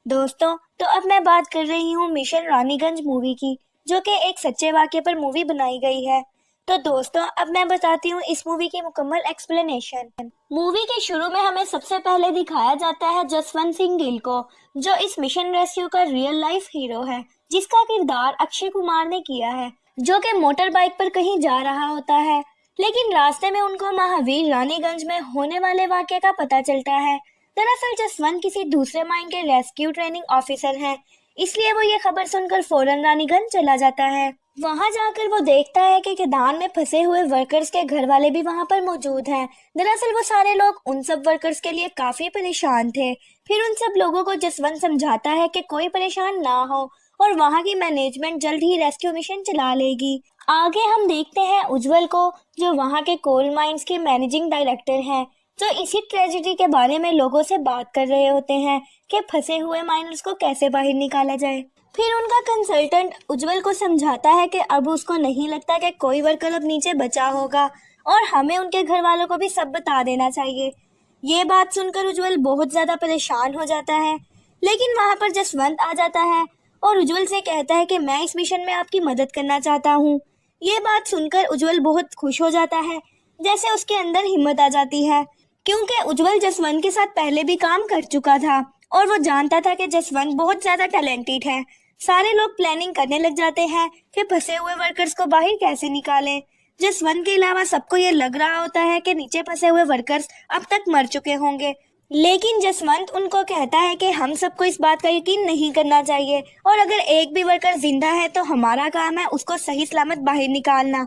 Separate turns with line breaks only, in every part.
दोस्तों, तो अब मैं बात कर रही हूँ मिशन रानीगंज मूवी की, जो कि एक सच्चे वाक़ये पर मूवी बनाई गई है। तो दोस्तों, अब मैं बताती हूँ इस मूवी की मुकम्मल एक्सप्लेनेशन। मूवी के शुरू में हमें सबसे पहले दिखाया जाता है जसवंत सिंह गिल को, जो इस मिशन रेस्क्यू का रियल लाइफ हीरो है, जिसका किरदार अक्षय कुमार ने किया है, जो कि मोटर बाइक पर कहीं जा रहा होता है। लेकिन रास्ते में उनको महावीर रानीगंज में होने वाले वाक़ये का पता चलता है। दरअसल जसवंत किसी दूसरे माइन के रेस्क्यू ट्रेनिंग ऑफिसर हैं, इसलिए वो ये खबर सुनकर फौरन रानीगंज चला जाता है। वहां जाकर वो देखता है कि खदान में फंसे हुए वर्कर्स के घर वाले भी वहां पर मौजूद हैं। दरअसल वो सारे लोग उन सब वर्कर्स के लिए काफी परेशान थे। फिर उन सब लोगों को जसवंत समझाता है कि कोई परेशान ना हो और वहां की मैनेजमेंट जल्द ही रेस्क्यू मिशन चला लेगी। आगे हम देखते हैं उज्जवल को, जो वहां के कोल माइंस के मैनेजिंग डायरेक्टर हैं, जो इसी ट्रेजेडी के बारे में लोगों से बात कर रहे होते हैं कि फंसे हुए माइनर्स को कैसे बाहर निकाला जाए। फिर उनका कंसल्टेंट उज्जवल को समझाता है कि अब उसको नहीं लगता कि कोई वर्कर अब नीचे बचा होगा और हमें उनके घर वालों को भी सब बता देना चाहिए। ये बात सुनकर उज्जवल बहुत ज्यादा परेशान हो जाता है, लेकिन वहां पर जसवंत आ जाता है और उज्जवल से कहता है कि मैं इस मिशन में आपकी मदद करना चाहता हूँ। ये बात सुनकर उज्जवल बहुत खुश हो जाता है, जैसे उसके अंदर हिम्मत आ जाती है, क्योंकि उज्जवल जसवंत के साथ पहले भी काम कर चुका था और वो जानता था कि जसवंत बहुत ज्यादा टैलेंटेड है। सारे लोग प्लानिंग करने लग जाते हैं कि फंसे हुए वर्कर्स को बाहर कैसे निकालें। जसवंत के अलावा सबको ये लग रहा होता है कि नीचे फंसे हुए वर्कर्स अब तक मर चुके होंगे, लेकिन जसवंत उनको कहता है कि हम सबको इस बात का यकीन नहीं करना चाहिए और अगर एक भी वर्कर जिंदा है तो हमारा काम है उसको सही सलामत बाहर निकालना।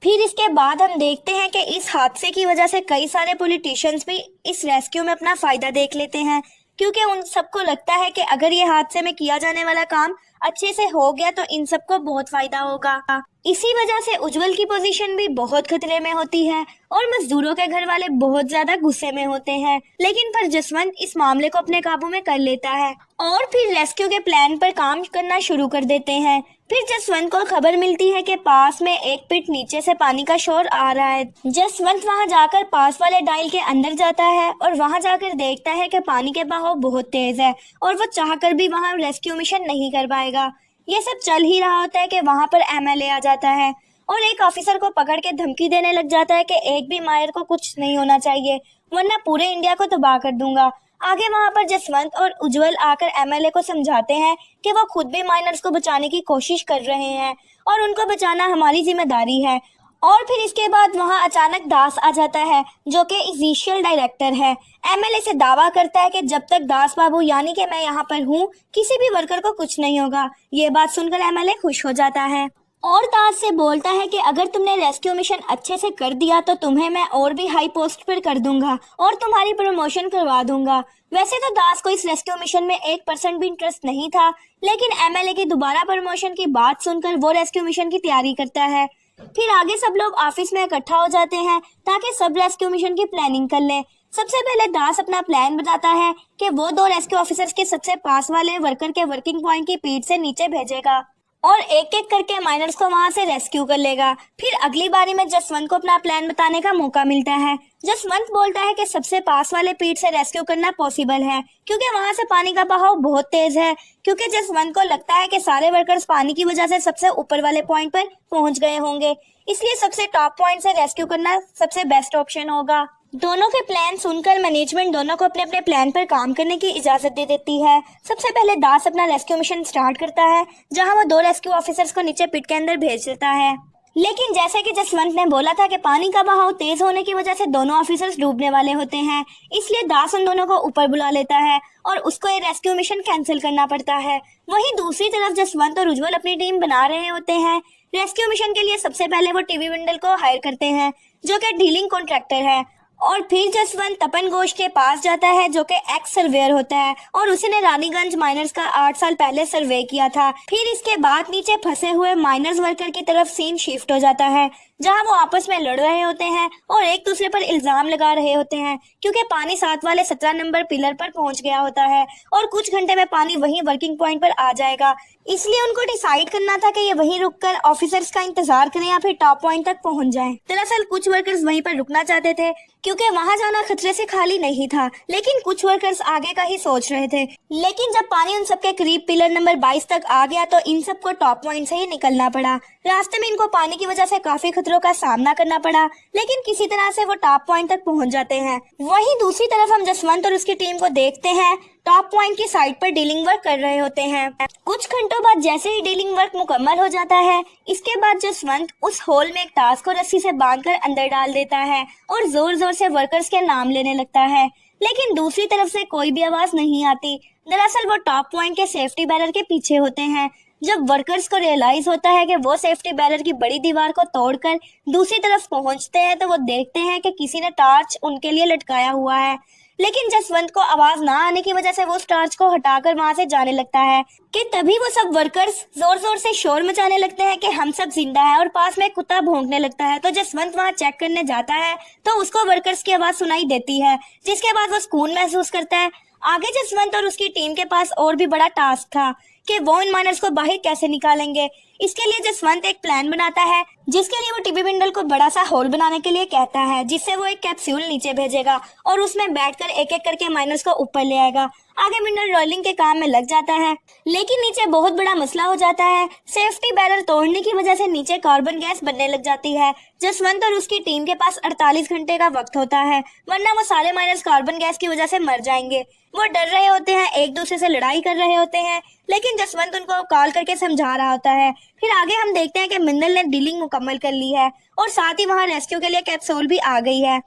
फिर इसके बाद हम देखते हैं कि इस हादसे की वजह से कई सारे पॉलिटिशियंस भी इस रेस्क्यू में अपना फायदा देख लेते हैं, क्योंकि उन सबको लगता है कि अगर ये हादसे में किया जाने वाला काम अच्छे से हो गया तो इन सबको बहुत फायदा होगा। इसी वजह से उज्जवल की पोजीशन भी बहुत खतरे में होती है और मजदूरों के घर वाले बहुत ज्यादा गुस्से में होते हैं। लेकिन पर जसवंत इस मामले को अपने काबू में कर लेता है और फिर रेस्क्यू के प्लान पर काम करना शुरू कर देते हैं। फिर जसवंत को खबर मिलती है कि पास में एक पिट नीचे से पानी का शोर आ रहा है। जसवंत वहां जाकर पास वाले डाइल के अंदर जाता है और वहां जाकर देखता है कि पानी के बहाव बहुत तेज है और वो चाहकर भी वहां रेस्क्यू मिशन नहीं कर पाएगा। ये सब चल ही रहा होता है कि वहां पर एमएलए आ जाता है और एक ऑफिसर को पकड़ के धमकी देने लग जाता है कि एक भी मायर को कुछ नहीं होना चाहिए, वरना पूरे इंडिया को तबाह कर दूंगा। आगे वहां पर जसवंत और उज्जवल आकर एमएलए को समझाते हैं कि वो खुद भी माइनर्स को बचाने की कोशिश कर रहे हैं और उनको बचाना हमारी जिम्मेदारी है। और फिर इसके बाद वहां अचानक दास आ जाता है, जो कि इनिशियल डायरेक्टर है। एमएलए से दावा करता है कि जब तक दास बाबू यानी कि मैं यहाँ पर हूँ किसी भी वर्कर को कुछ नहीं होगा। ये बात सुनकर एमएलए खुश हो जाता है और दास से बोलता है कि अगर तुमने रेस्क्यू मिशन अच्छे से कर दिया तो तुम्हें मैं और भी हाई पोस्ट पर कर दूंगा और तुम्हारी प्रमोशन करवा दूंगा। वैसे तो दास को इस रेस्क्यू मिशन में 1% भी इंटरेस्ट नहीं था, लेकिन एमएलए की दोबारा प्रमोशन की बात सुनकर वो रेस्क्यू मिशन की तैयारी करता है। फिर आगे सब लोग ऑफिस में इकट्ठा हो जाते हैं ताकि सब रेस्क्यू मिशन की प्लानिंग कर लें। सबसे पहले दास अपना प्लान बताता है कि वो 2 रेस्क्यू ऑफिसर्स के सबसे पास वाले वर्कर के वर्किंग पॉइंट की पीठ से नीचे भेजेगा और एक एक करके माइनर्स को वहां से रेस्क्यू कर लेगा। फिर अगली बारी में जसवंत को अपना प्लान बताने का मौका मिलता है। जसवंत बोलता है कि सबसे पास वाले पीठ से रेस्क्यू करना पॉसिबल है, क्योंकि वहां से पानी का बहाव बहुत तेज है। क्योंकि जसवंत को लगता है कि सारे वर्कर्स पानी की वजह से सबसे ऊपर वाले पॉइंट पर पहुंच गए होंगे, इसलिए सबसे टॉप पॉइंट से रेस्क्यू करना सबसे बेस्ट ऑप्शन होगा। दोनों के प्लान सुनकर मैनेजमेंट दोनों को अपने अपने प्लान पर काम करने की इजाजत दे देती है। सबसे पहले दास अपना रेस्क्यू मिशन स्टार्ट करता है, जहां वो 2 रेस्क्यू ऑफिसर्स को नीचे पिट के अंदर भेज देता है। लेकिन जैसे कि जसवंत ने बोला था कि पानी का बहाव तेज होने की वजह से दोनों ऑफिसर्स डूबने वाले होते हैं, इसलिए दास उन दोनों को ऊपर बुला लेता है और उसको ये रेस्क्यू मिशन कैंसिल करना पड़ता है। वहीं दूसरी तरफ जसवंत और उज्जवल अपनी टीम बना रहे होते हैं। रेस्क्यू मिशन के लिए सबसे पहले वो टीवी विंडल को हायर करते हैं, जो कि डीलिंग कॉन्ट्रैक्टर है। और फिर जसवंत तपन घोष के पास जाता है, जो कि एक्स सर्वेयर होता है और उसने रानीगंज माइनर्स का 8 साल पहले सर्वे किया था। फिर इसके बाद नीचे फंसे हुए माइनर्स वर्कर की तरफ सीन शिफ्ट हो जाता है, जहां वो आपस में लड़ रहे होते हैं और एक दूसरे पर इल्जाम लगा रहे होते हैं, क्योंकि पानी 7 वाले 17 नंबर पिलर पर पहुंच गया होता है और कुछ घंटे में पानी वहीं वर्किंग पॉइंट पर आ जाएगा। इसलिए उनको डिसाइड करना था कि ये वहीं रुककर ऑफिसर्स का इंतजार करें या फिर टॉप पॉइंट तक पहुंच जाएं। दरअसल कुछ वर्कर्स वहीं पर रुकना चाहते थे, क्योंकि वहां जाना खतरे से खाली नहीं था, लेकिन कुछ वर्कर्स आगे का ही सोच रहे थे। लेकिन जब पानी उन सबके करीब पिलर नंबर 22 तक आ गया तो इन सबको टॉप पॉइंट से ही निकलना पड़ा। रास्ते में इनको पानी की वजह से काफी खतरों का सामना करना पड़ा, लेकिन किसी तरह से वो टॉप पॉइंट तक पहुंच जाते हैं। वहीं दूसरी तरफ हम जसवंत और उसकी टीम को देखते हैं, टॉप पॉइंट की साइड पर डीलिंग वर्क कर रहे होते हैं। कुछ घंटों बाद जैसे ही डीलिंग वर्क मुकम्मल हो जाता है, इसके बाद जसवंत उस होल में एक ताश को रस्सी से बांधकर अंदर डाल देता है और जोर जोर से वर्कर्स के नाम लेने लगता है, लेकिन दूसरी तरफ से कोई भी आवाज नहीं आती। दरअसल वो टॉप पॉइंट के सेफ्टी बैरियर के पीछे होते हैं। जब वर्कर्स को रियलाइज होता है कि वो सेफ्टी बैरियर की बड़ी दीवार को तोड़कर दूसरी तरफ पहुंचते हैं तो वो देखते हैं कि किसी ने टॉर्च उनके लिए लटकाया हुआ है। लेकिन जसवंत को आवाज ना आने की वजह से वो उस टॉर्च को हटाकर वहां से जाने लगता है कि तभी वो सब वर्कर्स जोर जोर से शोर मचाने लगते हैं कि हम सब जिंदा है, और पास में एक कुत्ता भौंकने लगता है। तो जसवंत वहां चेक करने जाता है तो उसको वर्कर्स की आवाज सुनाई देती है, जिसके बाद वो सुकून महसूस करता है। आगे जसवंत और उसकी टीम के पास और भी बड़ा टास्क था कि वो इन माइनर्स को बाहर कैसे निकालेंगे। इसके लिए जसवंत एक प्लान बनाता है, जिसके लिए वो टिबी बिंडल को बड़ा सा होल बनाने के लिए कहता है, जिससे वो एक कैप्सूल नीचे भेजेगा और उसमें बैठकर एक एक करके माइनर्स को ऊपर ले आएगा। आगे बिंडल रोलिंग के काम में लग जाता है, लेकिन नीचे बहुत बड़ा मसला हो जाता है। सेफ्टी बैरियर तोड़ने की वजह से नीचे कार्बन गैस बनने लग जाती है। जसवंत और उसकी टीम के पास 48 घंटे का वक्त होता है, वरना वो सारे माइनर्स कार्बन गैस की वजह से मर जाएंगे। वो डर रहे होते हैं, एक दूसरे से लड़ाई कर रहे होते हैं, लेकिन जसवंत उनको कॉल करके समझा रहा होता है। फिर आगे हम देखते हैं कि मिन्नल ने डीलिंग मुकम्मल कर ली है और साथ ही वहाँ रेस्क्यू के लिए कैप्सूल भी आ गई है,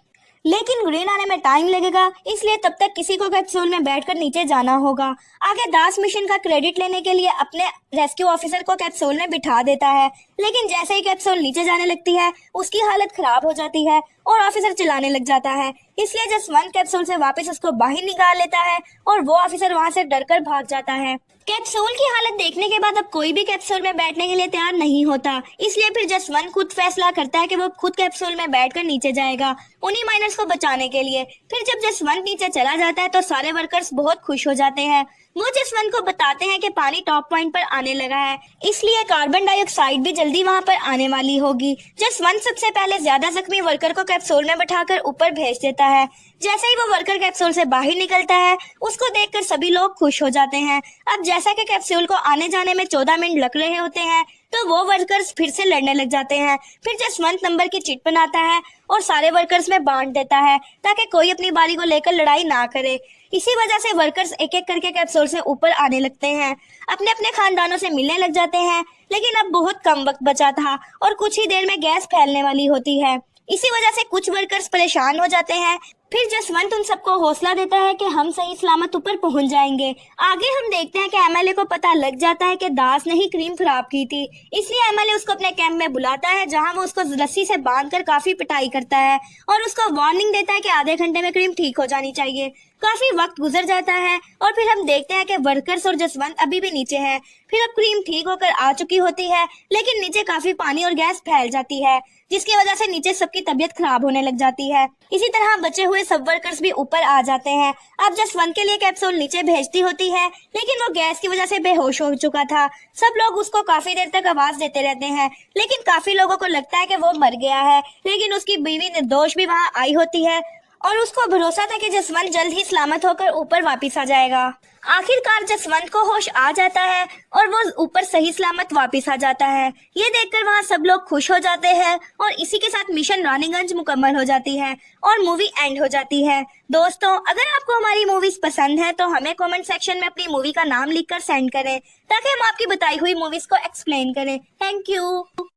लेकिन ग्रीन आने में टाइम लगेगा, इसलिए तब तक किसी को कैप्सूल में बैठकर नीचे जाना होगा। आगे दास मिशन का क्रेडिट लेने के लिए अपने रेस्क्यू ऑफिसर को कैप्सूल में बिठा देता है, लेकिन जैसे ही कैप्सूल नीचे जाने लगती है उसकी हालत खराब हो जाती है और ऑफिसर चिल्लाने लग जाता है। इसलिए जसवंत कैप्सूल से वापस उसको बाहर निकाल लेता है और वो ऑफिसर वहाँ से डरकर भाग जाता है। कैप्सूल की हालत देखने के बाद अब कोई भी कैप्सूल में बैठने के लिए तैयार नहीं होता, इसलिए फिर जसवंत खुद फैसला करता है कि वो खुद कैप्सूल में बैठकर नीचे जाएगा उन्हीं माइनर्स को बचाने के लिए। फिर जब जसवंत नीचे चला जाता है तो सारे वर्कर्स बहुत खुश हो जाते हैं। वो जसवंत को बताते हैं कि पानी टॉप पॉइंट पर आने लगा है, इसलिए कार्बन डाइऑक्साइड भी जल्दी वहां पर आने वाली होगी। जसवंत सबसे पहले ज्यादा जख्मी वर्कर को कैप्सूल में बैठाकर ऊपर भेज देता है। जैसे ही वो वर्कर कैप्सूल से बाहर निकलता है, उसको देखकर सभी लोग खुश हो जाते हैं। अब जैसा कि कैप्सूल को आने जाने में 14 मिनट लग रहे होते हैं, तो वो वर्कर्स फिर से लड़ने लग जाते हैं। फिर जसवंत नंबर की चिट बनाता है और सारे वर्कर्स में बांट देता है, ताकि कोई अपनी बारी को लेकर लड़ाई ना करे। इसी वजह से वर्कर्स एक एक करके कैप्सूल से ऊपर आने लगते हैं, अपने अपने खानदानों से मिलने लग जाते हैं। लेकिन अब बहुत कम वक्त बचा था और कुछ ही देर में गैस फैलने वाली होती है। इसी वजह से कुछ वर्कर्स परेशान हो जाते हैं। फिर जसवंत उन सबको हौसला देता है कि हम सही सलामत ऊपर पहुंच जाएंगे। आगे हम देखते हैं कि एमएलए को पता लग जाता है कि दास ने ही क्रीम खराब की थी, इसलिए एमएलए उसको अपने कैंप में बुलाता है, जहां वो उसको रस्सी से बांधकर काफी पिटाई करता है और उसको वार्निंग देता है कि आधे घंटे में क्रीम ठीक हो जानी चाहिए। काफी वक्त गुजर जाता है और फिर हम देखते हैं कि वर्कर्स और जसवंत अभी भी नीचे हैं। फिर अब क्रीम ठीक होकर आ चुकी होती है, लेकिन नीचे काफी पानी और गैस फैल जाती है, जिसकी वजह से नीचे सबकी तबीयत खराब होने लग जाती है। इसी तरह बचे हुए सब वर्कर्स भी ऊपर आ जाते हैं। अब जसवंत के लिए कैप्सूल नीचे भेजती होती है, लेकिन वो गैस की वजह से बेहोश हो चुका था। सब लोग उसको काफी देर तक आवाज देते रहते हैं, लेकिन काफी लोगों को लगता है कि वो मर गया है। लेकिन उसकी बीवी निर्दोष भी वहाँ आई होती है और उसको भरोसा था कि जसवंत जल्द ही सलामत होकर ऊपर वापस आ जाएगा। आखिरकार जसवंत को होश आ जाता है और वो ऊपर सही सलामत वापस आ जाता है। ये देखकर वहाँ सब लोग खुश हो जाते हैं और इसी के साथ मिशन रानीगंज मुकम्मल हो जाती है और मूवी एंड हो जाती है। दोस्तों, अगर आपको हमारी मूवीज पसंद है तो हमें कमेंट सेक्शन में अपनी मूवी का नाम लिखकर सेंड करें, ताकि हम आपकी बताई हुई मूवीज को एक्सप्लेन करें। Thank you.